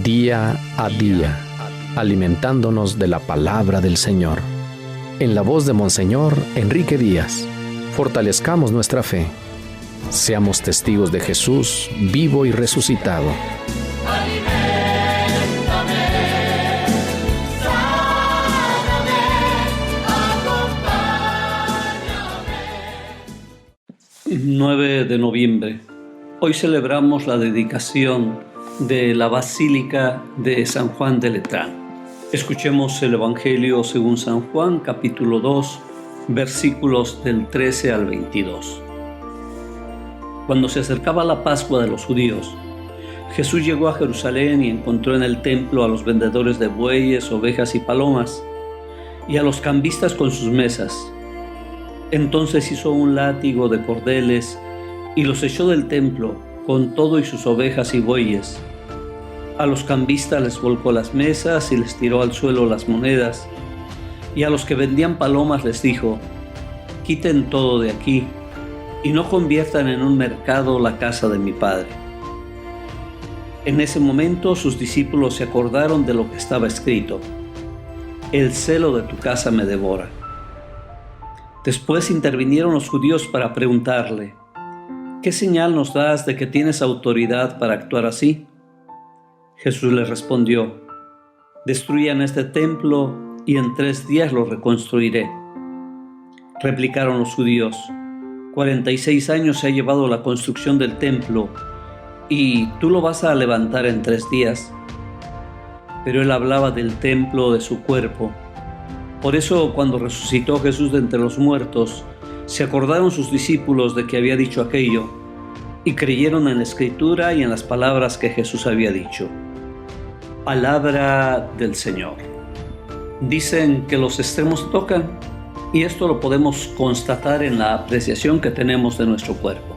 día a día, alimentándonos de la palabra del Señor. En la voz de Monseñor Enrique Díaz, fortalezcamos nuestra fe. Seamos testigos de Jesús vivo y resucitado. Aliméntame, sáname, acompáñame. 9 de noviembre. Hoy celebramos la dedicación de la Basílica de San Juan de Letrán. Escuchemos el Evangelio según San Juan, capítulo 2, versículos del 13 al 22. Cuando se acercaba la Pascua de los judíos, Jesús llegó a Jerusalén y encontró en el templo a los vendedores de bueyes, ovejas y palomas, y a los cambistas con sus mesas. Entonces hizo un látigo de cordeles y los echó del templo con todo y sus ovejas y bueyes. A los cambistas les volcó las mesas y les tiró al suelo las monedas, y a los que vendían palomas les dijo: quiten todo de aquí y no conviertan en un mercado la casa de mi Padre. En ese momento sus discípulos se acordaron de lo que estaba escrito: el celo de tu casa me devora. Después intervinieron los judíos para preguntarle: ¿qué señal nos das de que tienes autoridad para actuar así? Jesús les respondió: destruyan este templo y en 3 días lo reconstruiré. Replicaron los judíos: 46 años se ha llevado la construcción del templo, ¿y tú lo vas a levantar en 3 días? Pero él hablaba del templo de su cuerpo. Por eso, cuando resucitó Jesús de entre los muertos, se acordaron sus discípulos de que había dicho aquello, y creyeron en la Escritura y en las palabras que Jesús había dicho. Palabra del Señor. Dicen que los extremos tocan, y esto lo podemos constatar en la apreciación que tenemos de nuestro cuerpo.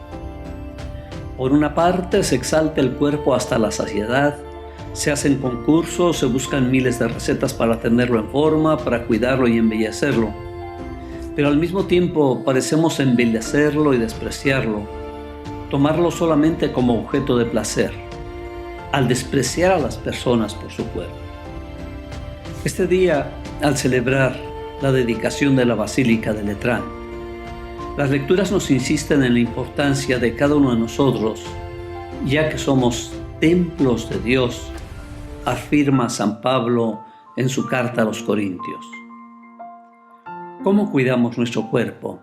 Por una parte, se exalta el cuerpo hasta la saciedad, se hacen concursos, se buscan miles de recetas para tenerlo en forma, para cuidarlo y embellecerlo. Pero al mismo tiempo parecemos embellecerlo y despreciarlo, tomarlo solamente como objeto de placer, al despreciar a las personas por su cuerpo. Este día, al celebrar la dedicación de la Basílica de Letrán, las lecturas nos insisten en la importancia de cada uno de nosotros, ya que somos templos de Dios, afirma San Pablo en su carta a los Corintios. ¿Cómo cuidamos nuestro cuerpo?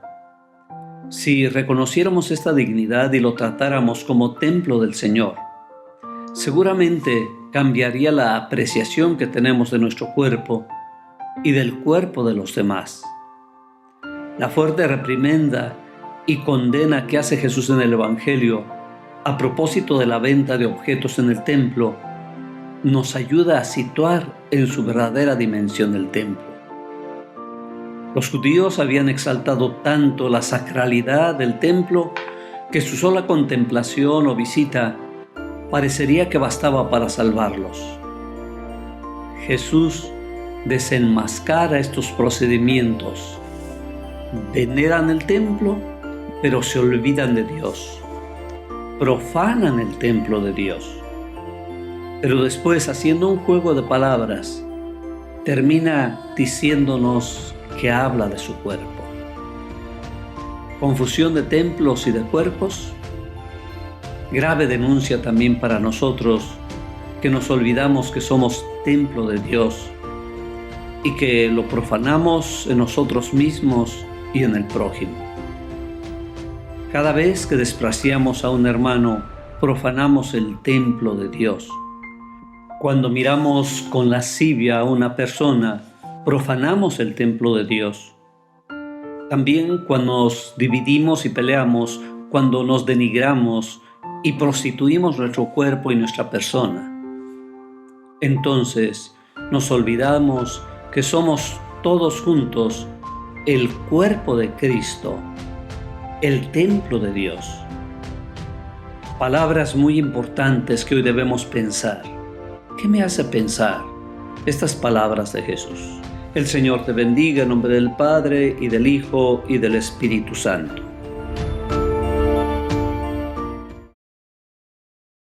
Si reconociéramos esta dignidad y lo tratáramos como templo del Señor, seguramente cambiaría la apreciación que tenemos de nuestro cuerpo y del cuerpo de los demás. La fuerte reprimenda y condena que hace Jesús en el Evangelio a propósito de la venta de objetos en el templo nos ayuda a situar en su verdadera dimensión el templo. Los judíos habían exaltado tanto la sacralidad del templo que su sola contemplación o visita parecería que bastaba para salvarlos. Jesús desenmascara estos procedimientos. Veneran el templo, pero se olvidan de Dios. Profanan el templo de Dios. Pero después, haciendo un juego de palabras, termina diciéndonos que habla de su cuerpo. Confusión de templos y de cuerpos. Grave denuncia también para nosotros, que nos olvidamos que somos templo de Dios y que lo profanamos en nosotros mismos y en el prójimo. Cada vez que despreciamos a un hermano, profanamos el templo de Dios. Cuando miramos con lascivia a una persona, profanamos el templo de Dios. También cuando nos dividimos y peleamos, cuando nos denigramos y prostituimos nuestro cuerpo y nuestra persona. Entonces nos olvidamos que somos todos juntos el cuerpo de Cristo, el templo de Dios. Palabras muy importantes que hoy debemos pensar. ¿Qué me hace pensar estas palabras de Jesús? El Señor te bendiga en nombre del Padre, y del Hijo, y del Espíritu Santo.